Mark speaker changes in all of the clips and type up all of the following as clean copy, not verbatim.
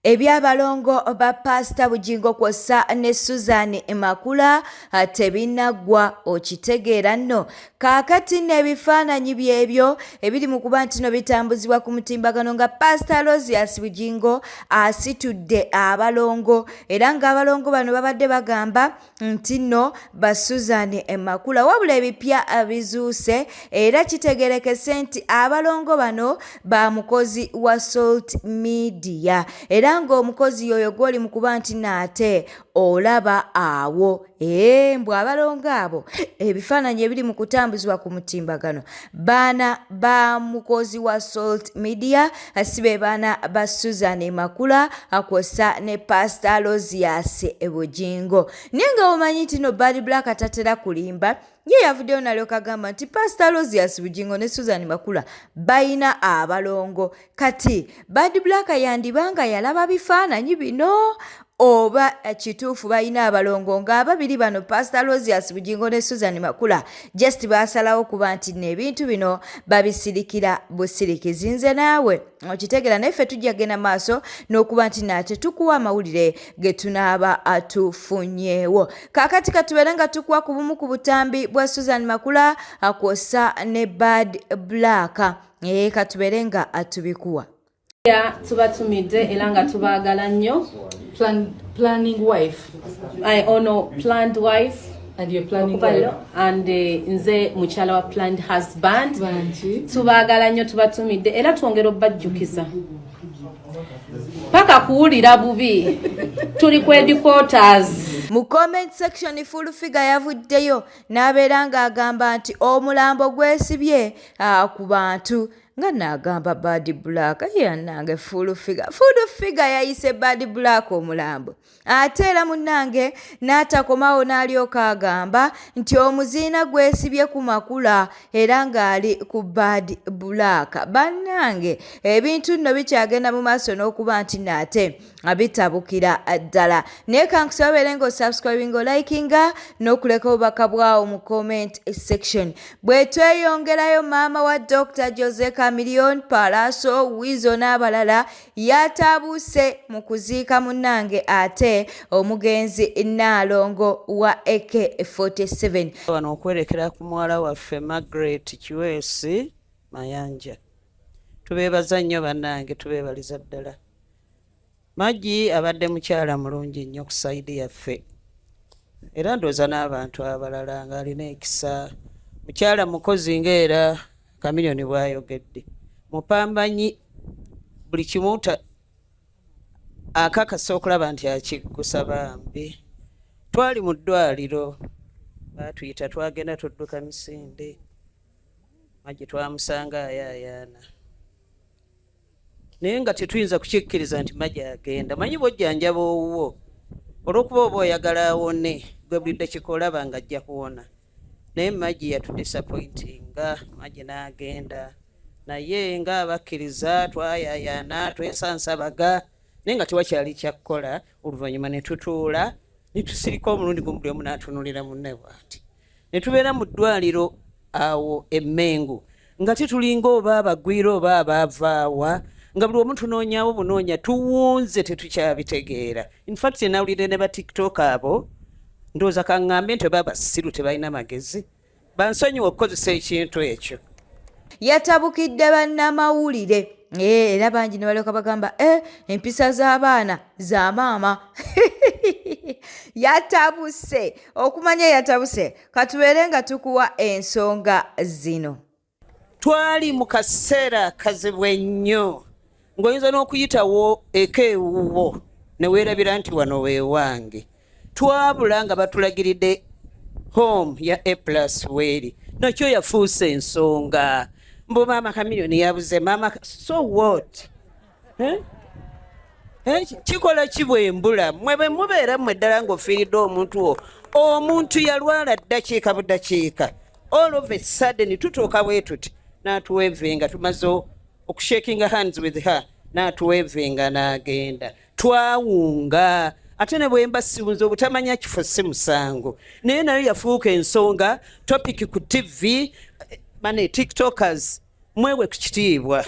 Speaker 1: Ebyabalongo ba Pastor Bugingo kw'ossa ne Susan Makula tebinaggwa okitegeera nno. Kaakati n'ebifaananyi byebyo ebiri mu kuba nti no bitambuzibwa ku mutimbagano nga Pastor Rosias Bugingo asitudde abalongo era ng'abalongo bano babadde bagamba nti nno ba Susan Makula wabula ebipya bizuuse era kitegerekese nti abalongo bano ba mukozi wa Salt Media era ng'omukozi oyo gw'oli mu kuba nti naate olaba awo mbwe abalongo abo ebifaananyi ebiri mu kutambuzibwa ku mutimbagano baana ba mukozi wa Salt Media sibe baana ba Susan Makula kw'ossa ne Pastor Rosias Bugingo. Naye nga omanyi nti no Bad Black atatera kulimba ye yavuddeyo nalyoka agamba nti Pastor Rosias Bugingo ne Susan Makula bayina abalongo. Kati Bad Black yandibanga yalaba bifaananyi bino oba kituufu bayina abalongo ng'ababiri bano Pastor Rosias Bugingo ne Susan Makula just baasalawo kuba nti n'ebintu bino babisirikira busirikizi. Nze naawe okitegeera naffe tujja genda maaso n'okuba nti nate tukuwa amawulire ge tunaaba atufunyeewo. Kaakati katubeere nga tukuwa ku bumu ku butambi bwa Susan Makula kw'ossa ne Bad Black katubeere nga atubikuwa.
Speaker 2: Tubatumidde era nga tubaagala nnyo.
Speaker 3: Planning wife.
Speaker 2: I honor planned wife.
Speaker 3: And you're planning wife.
Speaker 2: And nze mukyala wa planned husband. Tubaagala nnyo tubatumidde era twongera obbajjukiza. Paka kuwulira bubi. Tuli ku headquarters.
Speaker 1: Mu comment section full figure yavuddeyo n'abeera ng'agamba nti omulambo gwesibye ku bantu nga n'agamba Bad Black yannange full figure yayise Bad Black omulambo ate era munnange n'atakomawo n'alyoka agamba nti omuziina gwesibye ku Makula era ng'ali ku Bad Black. Bannange ebintu nno bikyagenda mu maaso n'okuba nti naate abitabukira ddala. Naye kankusobere ng'osubscribing olikinga n'okuleka obubaka bwawo mu comment section. Bwe tweyongerayo maama wa Dr. Jose Chameleone Palaso Wizo n'abalala yatabuuse mu kuziika munnange ate omugenzi Nalongo wa AK47.
Speaker 4: Wano okwerekera ku muwala waffe Margaret Kiwesi Mayanja. Tubeebaza nnyo bannange, tubeebaliza ddala. Maggi abadde mukyala mulungi nnyo ku sayidi yaffe era ndooza n'abantu abalala ng'alina ekisa. Mukyala mukozi ng'era Chameleone bw'ayogedde mupambanyi buli kimu akakasa okulaba nti akiggusa bambi. Twali mu ddwaliro baatuyita twagenda tudduka misinde. Maggi twamusanga ayaayaana naye nga tetuyinza kukikkiriza nti Maggi agenda. Manyi bw'ojjanjaba owuwo olw'okuba oba oyagala awone gwe bulidde kikolaba nga ajja kuwona. Naye Maggi yatudisappointinga. Maggi n'agenda naye nga abakkiriza twayaayaana twesansabaga naye nga tewakyali kyakkola. Oluvannyuma ne tutuula ne tusirika omulundi gumu buli omu n'atunulira munne bw'ati. Ne tubeera mu ddwaliro awo Emmengo nga tetulinga oba abagwira oba abaavaawa nga buli omu tunoonyaawo bunoonya tuwunze tetukyabitegeera. In fact nawulire ne ba TikTok abo ndowooza kaŋŋambe nti baba basiru tebalina magezi bansonyiwa okukozesa ekintu ekyo.
Speaker 1: Yatabukidde bannamawulire era bangi ne balyoka bagamba empisa z'abaana za maama. Yatabuse okumanya yatabuse. Katubeere nga tukuwa ensonga zino.
Speaker 4: Twali mu kaseera kazibu ennyo ng'oyinza n'okuyitawo eka ewuwo ne weerabira nti wano weewange. Twabula nga batulagiridde home ya A+ weeri nakyo yafuuse ensonga. Mbu maama Chameleone yabuze maama so what? Kikola kibwembula mmwe bwe mubeera mmwe ddala ng'ofiiridde omuntu yalwala ddakiika buddakiika all of a sudden tutuuka bwe tuti n'atuweevenga tumaze okushakinga hands with her n'atuweevenga n'agenda. Twawunga ate ne bwe mbasibuza obutamanya kifo si musango naye nayo yafuuka ensonga topic ku TV. Mane TikTokers mwewe ku kitiibwa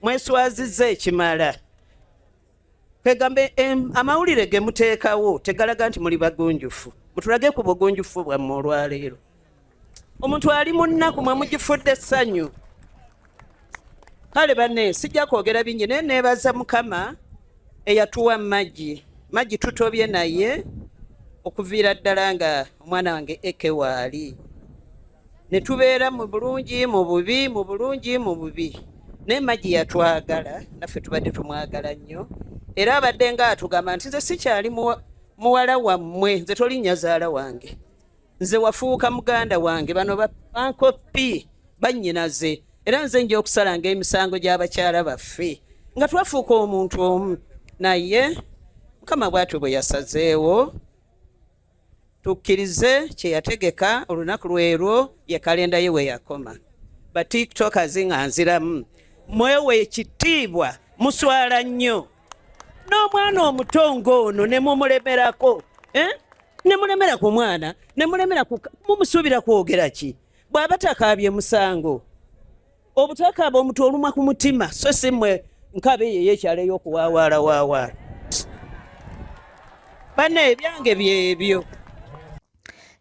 Speaker 4: mweswazizza ekimala. Kwegambe amawulire ge muteekawo tegalaga nti muli bagonjufu. Mutulage ku bugonjufu bwammwe olwaleero. Omuntu ali mu nnaku mwe mugifudde essanyu. Kale banne sijja kwogera bingi naye neebaza Mukama eyatuwa Maggi. Maggi tutobye naye okuviira ddala nga omwana wange Eke waali. Ne tubeera mu bulungi mu bubi mu bulungi mu bubi. Naye Maggi yatwagala naffe tubadde tumwagala nnyo. Era abadde nga atugamba nti nze sikyali muwala wammwe, nze toli nnyazaala wange. Nze wafuuka muganda wange bano bankopi bannyinaze. Era nze nja okusala ng'emisango gy'abakyala baffe nga twafuuka omuntu omu. Naye Mukama bw'atyo bwe yasazeewo tukkirize kye yategeka olunaku lwero ye kalenda ye we yakoma. Ba tiktokers nga nziramu mwewe ekitiibwa muswala nnyo. N'omwana omutongo ono ne mumulemerako. Ne mulemera ku mwana ne mulemera mumusuubira kwogera ki? Bw'aba takaabye musango. Obutakaaba omuntu olumwa ku mutima so si mmwe nkabe ye yekyala ey'okuwaawaala waawaala. Banne ebyange byebyo.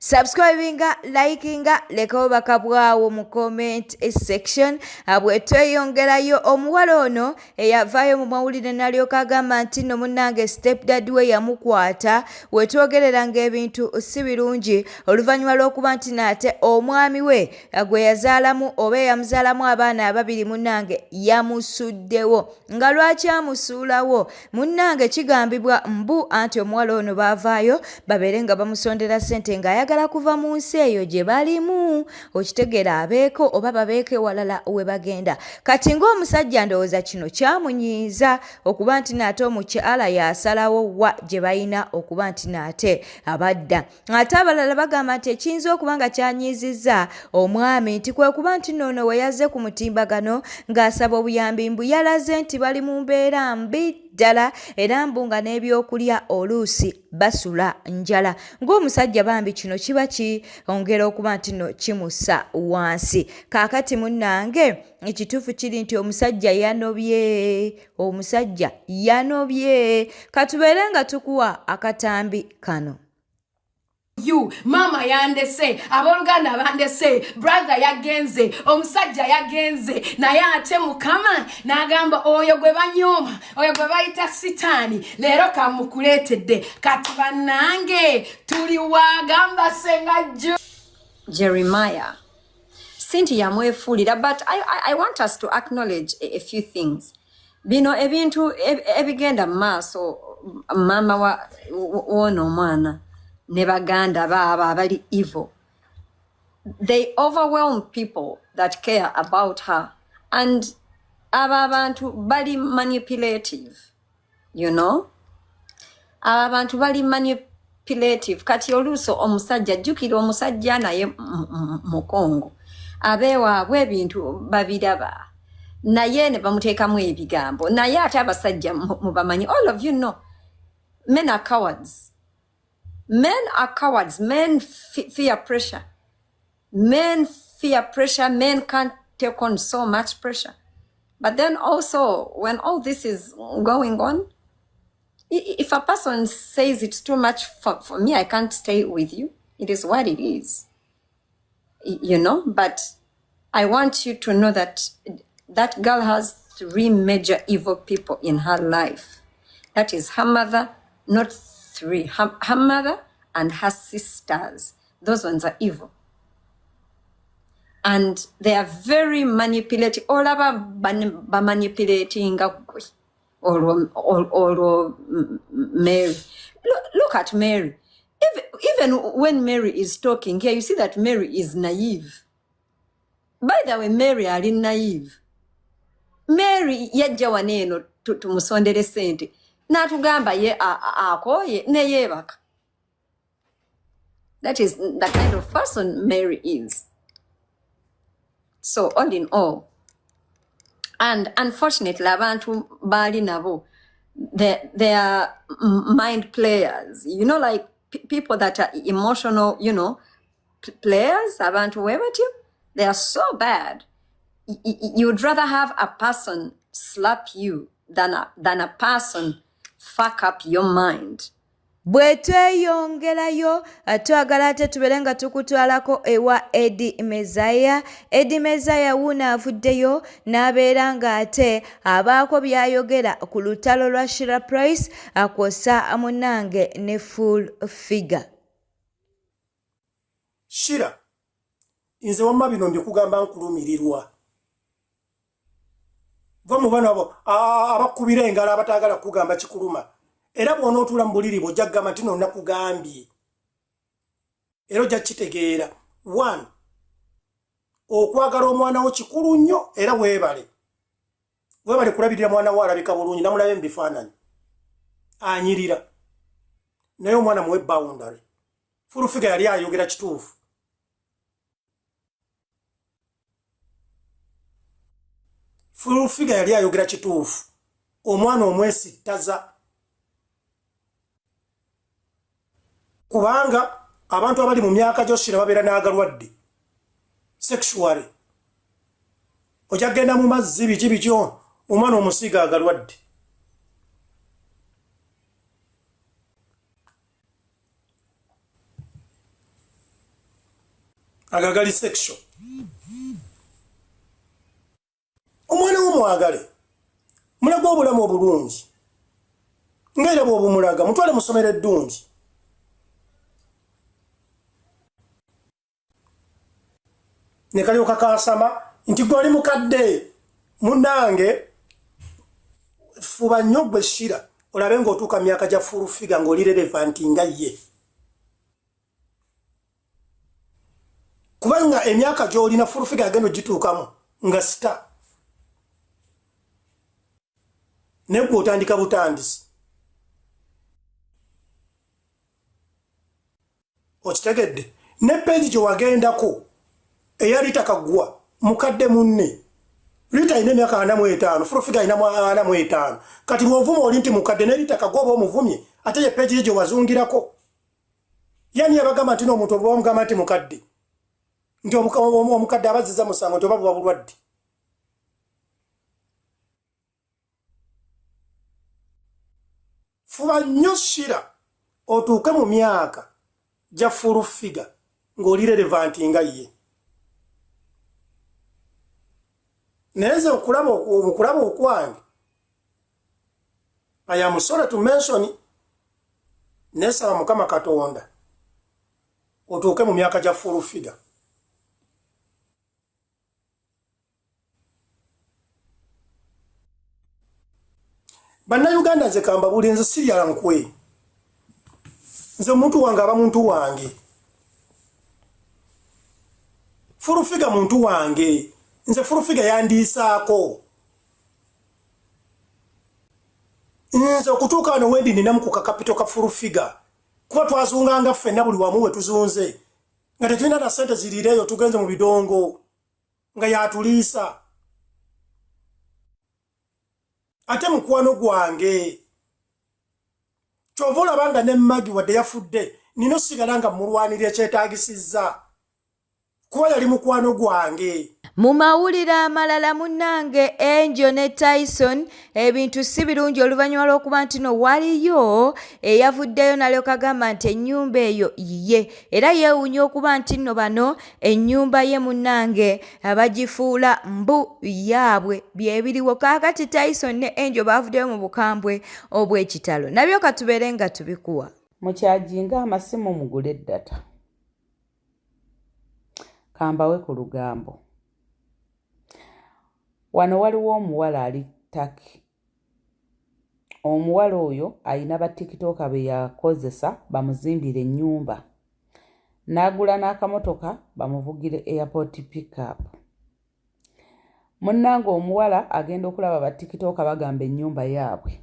Speaker 1: Subscribinga, likinga, lekawo bakabwawo mu comment section. Bwe tweyongerayo omuwala ono eyavaayo mu mawulire n'alyoka agamba nti nno munnange stepdad we yamukwata. We twogereranga ebintu si birungi oluvannyuma lw'okuba nti naate omwami we gwe yazaalamu oba yamuzaalamu abaana ababiri munnange yamusuddewo. Nga lwaki amusuulawo? Munnange kigambibwa mbu anti omuwala ono baavaayo babeere nga bamusondera ssente ng'ayagala kuva mu nsi eyo gye balimu. Okitegeera abeeko oba babeeko ewalala we bagenda. Kati ng'omusajja ndowooza kino kyamunyiiza okuba nti naate omukyala yasalawo wa gye balina okuba nti naate abadda. Ate abalala bagamba nti ekiyinza okuba nga kyanyiizizza omwami nti kwe kuba nti noono we yazze ku mutimbagano ng'asaba obuyambi mbu yalaze nti bali mu mbeera mbi ddala era mbunga n'ebyokulya oluusi basula njala. Ng'omusajja bambi kino kiba kiongera okuba nti no kimussa wansi. Kaakati munnange ekituufu kiri nti omusajja yanobye. Katubeere nga tukuwa akatambi kano.
Speaker 5: You mama yandese aboluganda bandese brother yagenze omusajja yagenze naye ate Mukama n'agamba oyo gwe banyoma oyo gwe bayita sitaani leero kamukuleetedde kati bannange tuli wagamba senga
Speaker 6: Jeremiah Cynthia mwefuulira but I want us to acknowledge a few things. Bino ebintu ebigenda mu maaso mama w'ono omwana ne baganda baaba abali evil. They overwhelm people that care about her. And aba abantu bali manipulative. You know? Aba abantu bali manipulative. Kati oluuso omusajja jjukira omusajja naye mu Congo. Abeewaabwe ebintu babiraba. Naye ne bamuteekamu ebigambo. Naye ate abasajja mubamanyi. All of you know. Men are cowards. Men are cowards. Men fear pressure. Men fear pressure. Men can't take on so much pressure. But then also, when all this is going on, if a person says it's too much for me, I can't stay with you. It is what it is. You know, but I want you to know that that girl has 3 major evil people in her life. That is her mother, not 3. Her mother and her sisters. Those ones are evil. And they are very manipulative. All about manipulating or Mary. Look at Mary. Even when Mary is talking here, you see that Mary is naive. By the way, Mary are naive. Mary yajja waneeno tumusondere sente. Natugamba ye akoye ne yebaka. That is the kind of person Mary is. So all in all, and unfortunately, abantu bali nabo, they are mind players. You know, like people that are emotional, you know, players. Abantu webati, they are so bad. You would rather have a person slap you than a person fuck up your mind.
Speaker 1: Bwe tweyongerayo twagala ate tubeere nga tukutwalako ewa Eddie Mezaya. Eddie Mezaya wuuno avuddeyo n'abeera ng'ate abaako by'ayogera ku lutalo lwa Sheila Price akw'ossa munnange ne Full Figure.
Speaker 7: Sheila, nze wamma bino mbikugamba nkulumirirwa. Va mu bano abo abakubira engalo abataagala kugamba kikuluma. Era bw'onootula mu buliri bw'ojja kugamba nti nno nakugambye. Era ojja kitegeera. 1. Okwagala omwana wo kikulu nnyo era weebale. Weebale kulabirira mwana wo alabika bulungi namulabe mu bifaananyi. Anyirira. Naye omwana muwe boundary. Full Figure yali ayogera kituufu. Full Figure yali ayogera kituufu. Omwana omwesittaza. Kubanga abantu abali mu myaka gy'Oshira babeera n'agalwadde sexually. Ojja kgenda mu mazzi biki omwana omusiiga agalwadde. Agagali sexual. Omwana wo mwagale. Mulaga obulamu obulungi. Ng'era bw'obumulaga mutwale mu ssomero eddungi. Ne kalyoka kaasama nti gwali mukadde munnange fuba nnyo gwe Sheila olabe ng'otuuka myaka gya Full Figure ng'oli relevant nga ye. Kubanga emyaka gy'olina Full Figure agenda ogituukamu nga sita. Ne gwe otandika butandisi. Okitegedde? Ne peegi gye wagendako eya Rita Kagwa mukadde munne. Rita ine myaka 45, Full Figure ina 45. Kati bw'ovuma oli nti mukadde ne Rita Kagwa oba omuvumye ate ye peegi gye wazungirako. Yani yabagamba nti n'omuntu oba omugamba nti mukadde. Nti omukadde abaziza musango nti oba buba bulwadde. Fuba nnyo Sheila otuuke mu myaka gya Full Figure ng'oli relevant nga ye. Neze okulaba okwange. I am sorry to mention nesaba Mukama Katonda otuuke mu myaka gya Full Figure. Bannayuganda nze kamba buli nze sirya nkwe. Nze omuntu wange aba muntu wange. Full Figure muntu wange. Nze Full Figure yandiisaako. Nze okutuuka wano wendi ninamu ku kakapito ka Full Figure. Kuba twazunganga ffenna buli wamu we tuzunze. Nga tetulina na ssente ziriireeyo tugenze mu bidongo. Nga yatuliisa. Ate mukwano gwange. Kyova olabanga ne Maggie wadde yafudde. Nino sigala nga mulwanira ekyetaagisizza. Kuba yali mukwano gwange.
Speaker 1: Mu mawulire amalala munnange Angel ne Tyson ebintu si birungi oluvannyuma lw'okuba nti no waliyo eyavuddeyo n'alyoka agamba nti ennyumba eyo yiye era yeewuunya okuba nti nno bano ennyumba ye munnange abagifuula mbu yaabwe byebiriwo. Kaakati Tyson ne Angel baavuddeyo mu bukambwe obw'ekitalo. Nabyo katubeere nga tubikuwa.
Speaker 3: Mukyajinga amasimu mugule data. Kambawe ku lugambo. Wano waliwo omuwala ali Taki. Omuwala oyo ayina ba TikTok be yakozesa bamuzimbire ennyumba. N'agula n'akamotoka bamuvugire airport pickup. Munnange omuwala agenda okulaba ba TikTok bagamba ennyumba yaabwe.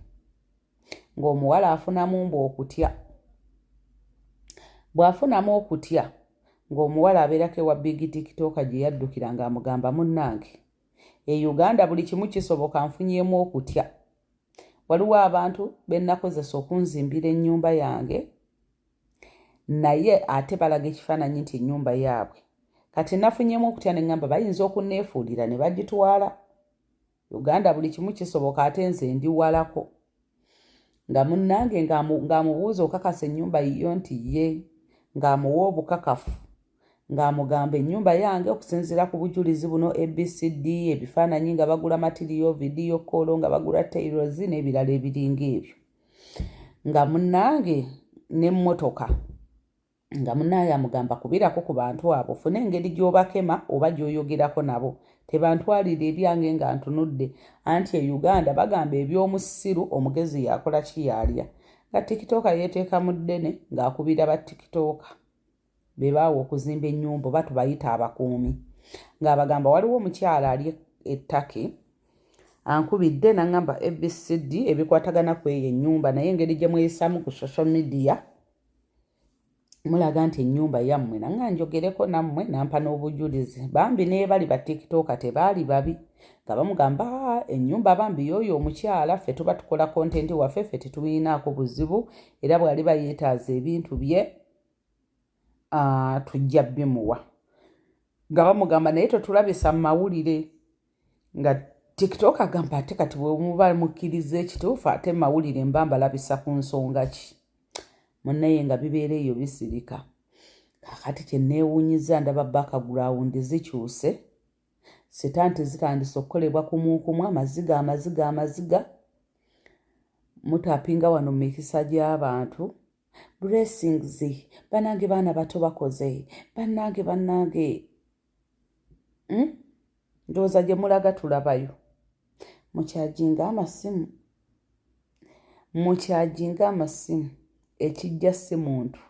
Speaker 3: Ng'omuwala afunamu mbu okutya. Bw'afunamu okutya ng'omuwala abeerako ewa big TikTok gye yaddukira ng'amugamba munnange. E Uganda buli kimu kisoboka nfunyemu okutya. Waliwo abantu bennakozesa okunzimbira ennyumba yange naye ate balaga ekifaananyi nti ennyumba yaabwe. Kati nafunyemu okutya ne ngamba bayinza okunneefuulira ne bagitwala. Uganda buli kimu kisoboka ate nze ndi walako. nga munnange ng'amubuuza okakasa ennyumba yo nti ye ng'amuwa obukakafu ng'amugamba ennyumba yange okusinziira ku bujulizi buno ABCD ebifaananyi nga bagula matiriyo vidiyo kolo nga bagula tairos n'ebirala ebiringa ebyo nga munnange n'emmotoka nga munnange amugamba kubirako ku bantu abo funa engeri gy'obakema oba gy'oyogerako nabo tebantwalira ebyange nga ntunudde anti e Uganda bagamba eby'omusiru omugezi yakola kiyalya nga tikitoka yeeteeka mu ddene ng'akubira ba tikitoka be baawa okuzimba ennyumba oba tubayita abakuumi ng'abagamba waliwo omukyala ali ettake ankubidde n'angamba ABCD ebikwatagana ku eyo ennyumba naye engeri gye mweyisaamu ku social media mulaga nti ennyumba yammwe nanga njogereko nammwe nampa n'obujulizi bambi naye bali ba tikitoka tebaali babi nga bamugamba ennyumba bambi y'oyo omukyala ffe tuba tukola kontenti waffe ffe tetuyinaako buzibu era bw'ali bayeetaaza ebintu bye tujja bimuwa nga bamugamba naye totulabisa mu mawulire nga tiktok agamba ate kati bwe muba mukkiriza ekituufu ate mu mawulire mba mbalabisa ku nsonga ki munnaye nga bibeera eyo bisirika kakati kyenneewuunyiza ndaba background zikyuse sitanti zitandise okukolebwa kumuukumu amaziga mutapinga wano mu mikisa gy'abantu blessings banange baana bato bakoze bannange ndowooza gye mulaga tulabayo mukyajinga amasimu ekijja si muntu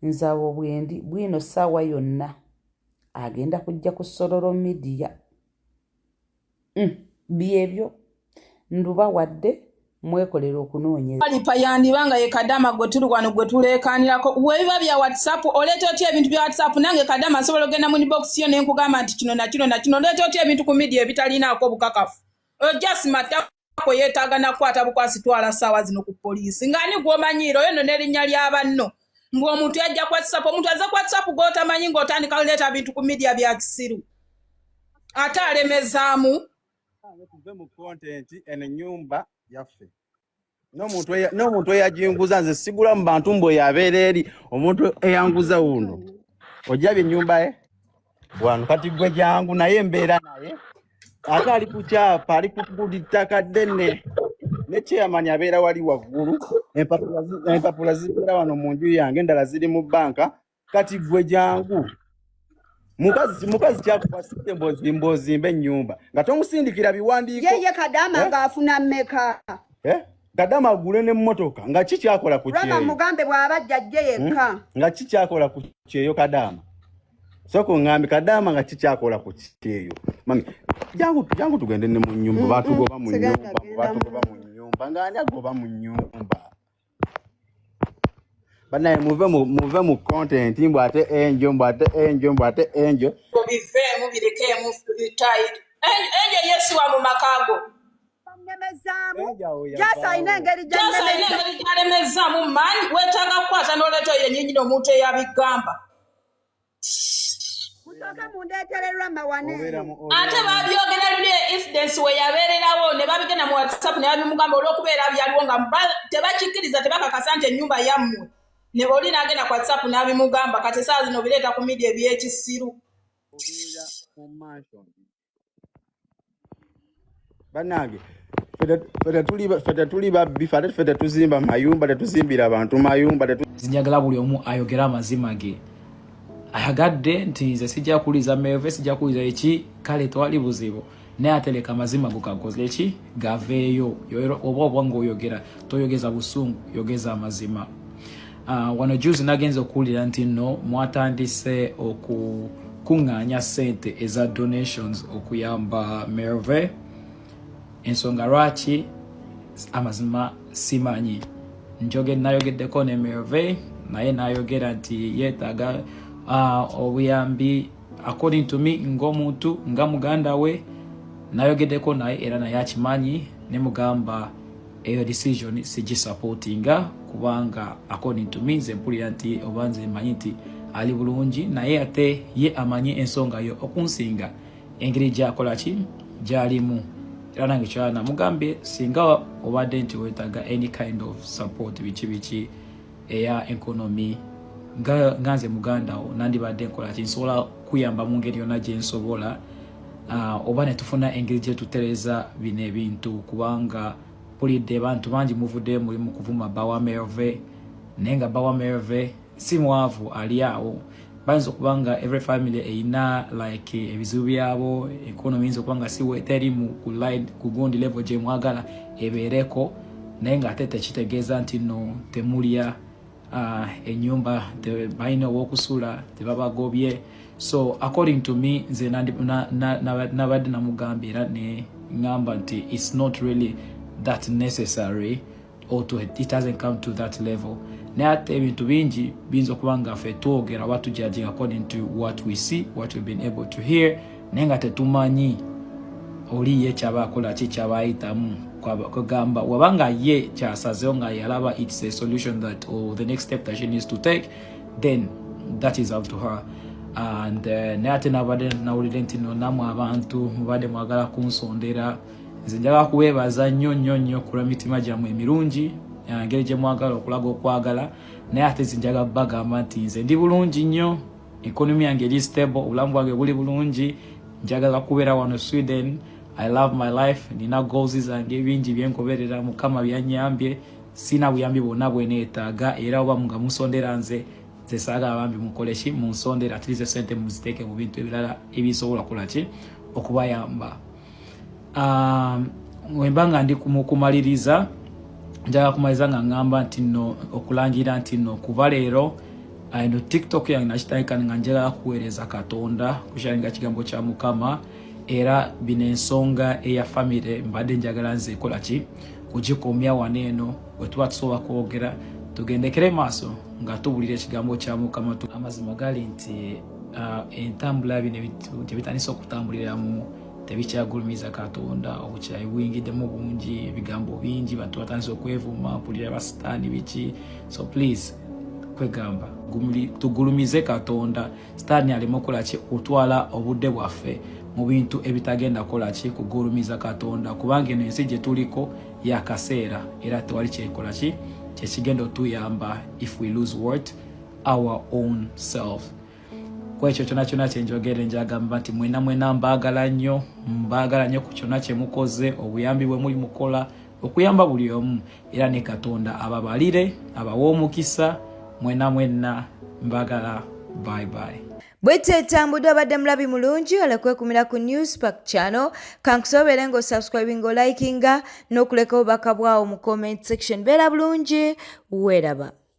Speaker 3: nzaawo obwendi bwino ssaawa yonna agenda kujja ku social media byebyo nduba wadde mwekolera okunoonyeza
Speaker 8: alipa yandibanga ye Kadama gwe tuli wano gwe tuleekaanirako webiba bya WhatsApp oleeta otya ebintu bya WhatsApp nange Kadama asobola ogenda mu inbox yo nenkugamba nti kino na kino oleeta otya ebintu ku media ebitalinaako obukakafu just matako yeetaaga nakwata bukwasi twala ssaawa zino ku poliisi ng'ani gw'omanyiira oyo no n'erinnya ly'abanno mbwe omuntu yajja ku WhatsApp omuntu aza ku WhatsApp gw'otamanyi ng'otandika oleeta bintu ku media bya kisiru ate alemezaamu
Speaker 9: tuve mu content eno ennyumba yaffe n'omuntu eyajinguza nze sigula mu bantu mbwe yabeera eri omuntu eyanguza wuno ojjabye ennyumba ye wano kati gwe jangu naye mbeera naye ate ali ku kyapa ali ku ttaka ddene ne chairman abeera wali waggulu empapula zibeera wano mu nju yange endala ziri mu banka kati gwe jangu mukazi kyakukwasite mbozimba ennyumba nga tomusindikira biwandiiko
Speaker 10: yeye Kadama ng'afuna mmeka
Speaker 9: Kadama agule n'emmotoka nga kikyakola ku kyeyo
Speaker 10: mugambe bw'abajja ajje yekka
Speaker 9: nga kikyakola ku kyeyo Kadama soko ngambi Kadama nga kikyakola ku kyeyo mami jangu tugende ne mu nnyumba batugoba mu nnyumba ng'ani agoba mu nnyumba banaye muve mu content mbwate enjo
Speaker 8: bivemu birekemu bitayidi enjo yesu wa mu makago
Speaker 10: jasa ina engeri
Speaker 8: gyalemezaamu mani wetaaga kukwata n'oleeta oyo ennyinyi omuntu eyabigamba ate babyogera luli incidence we yabeererawo ne babigenda mu WhatsApp ne babimugamba olw'okubeera byaliwo nga tebakikkiriza tebakakasa nti ennyumba yammwe ne boli n'agenda ku WhatsApp n'abimugamba kati essaawa zino bireeta ku media eby'ekisiru
Speaker 9: bannange fete tuli babbi fete tetuzimba mayumba tetuzimbira abantu mayumba
Speaker 11: zinjagala buli omu ayogera amazima ge ayagadde nti nze sijja kuliza Merve sijja kuliza eki kale twali buzibu naye atereka amazima gukakoze eki gaveeyo oba ng'oyogera toyogeza busungu yogeza amazima wano juzi nagenza okuwulira nti nno mwatandise okukuŋŋaanya ssente eza donations okuyamba Merve ensonga lwaki amazima simanyi nayogeddeko ne Merve naye nayogera nti yeetaaga obuyambi according to me ng'omuntu nga muganda we nayogeddeko naye era naye akimanyi ne mugamba eyo decision sigisupportinga kubanga according to me nze mpulira nti oba nze mmanyi nti ali bulungi naye ate ye amanyi ensonga yo okunsinga engeri gyakola ki gyalimu era nange kyana mugambe singa obadde nti wetaaga any kind of support bichi eya economy nganze muganda nandibadde nkola kinsobola kuyamba mu ngeri yonna gye nsobola oba ne tufuna engeri gye tutereza bino ebintu kubanga pulidde bantu bangi muvudde mulimu kuvuma Bawa Merve nenga Bawa Merve si mwavu ali awo bayinza okubanga every family eyina like ebizibu byabo economy yinza okubanga si weteri mu kugundi level gye mwagala ebeereko naye ng'ate tekitegeeza nti no temulya enyumba balina owokusula tebabagobye. So according to me nze nabadde namugambye era ne ngamba nti it's not really that necessary or it hasn't come to that level. Naye ate ebintu bingi biyinza okuba nga ffe twogera oba tujudging according to what we see, what we've been able to hear, naye nga tetumanyi oli ye kyaba akola ki kyaba ayitamu kugamba wabanga ye kyasazeho nga yalaba it's a solution that or the next step that she needs to take, then that is up to her. And naye ate nabadde nawulire nti namwe abantu mubadde mwagala kunsondera, nze njagala kuweebaza nnyo kulwa mitima gyammwe emirungi ngeri gye mwagala okulaga okwagala, naye ate zinjaga bagamba nti nze ndi bulungi nnyo, economy yange eri stable, obulamu bwange buli bulungi, njagala kubeera wano Sweden, I love my life, nina goals zange bingi byenkoberera, Mukama byanyambye, sina buyambi bwonna bwe neetaaga, era oba nga musondera nze saaga abambi mukole ki munsondera at least sente muziteeke mu bintu ebirala ebisobola kola ki okubayamba. Wembanga ndi kumukumaliriza njaga kumaliza nga ngamba nti no okulangira nti no kuva leero no TikTok yange nakitandika nga njagala kuweereza Katonda kusharinga kigambo kya Mukama, era bino ensonga eya family mbadde njagala nze kola ki kugikomya waneeno bwe tuba tusobola kwogera tugendekere maaso nga tubulira ekigambo kya Mukama. Amazima gali nti entambula bino tebitandisa okutambuliramu tebikyagulumiza Katonda, obukyayi buyingiddemu bungi, ebigambo bingi, bantu batandise okwevuma mpulira basitaani biki. So please kwegamba tugulumize Katonda, sitaani aleme okukola ki kutwala obudde bwaffe mu bintu ebitagenda kola ki kugulumiza Katonda, kubanga eno ensi gye tuliko yakaseera era tewali kyekola ki kyekigenda otuyamba if we lose what our own self. Kwa ekyo kyonna kyenjogere njagamba nti mwena mbaagala nnyo ku kyonna kye mukoze, obuyambi bwe muli mukola okuyamba buli omu, era ne Katonda ababalire abawa omukisa mwena mbaagala. Bye bye.
Speaker 1: Bwete etambudde abadde mulabi mulungi olekwekumira ku Newspark channel, kankusobere ngo subscribing o likinga n'okuleka obubaka bwawo mu comment section. Beera bulungi, weeraba.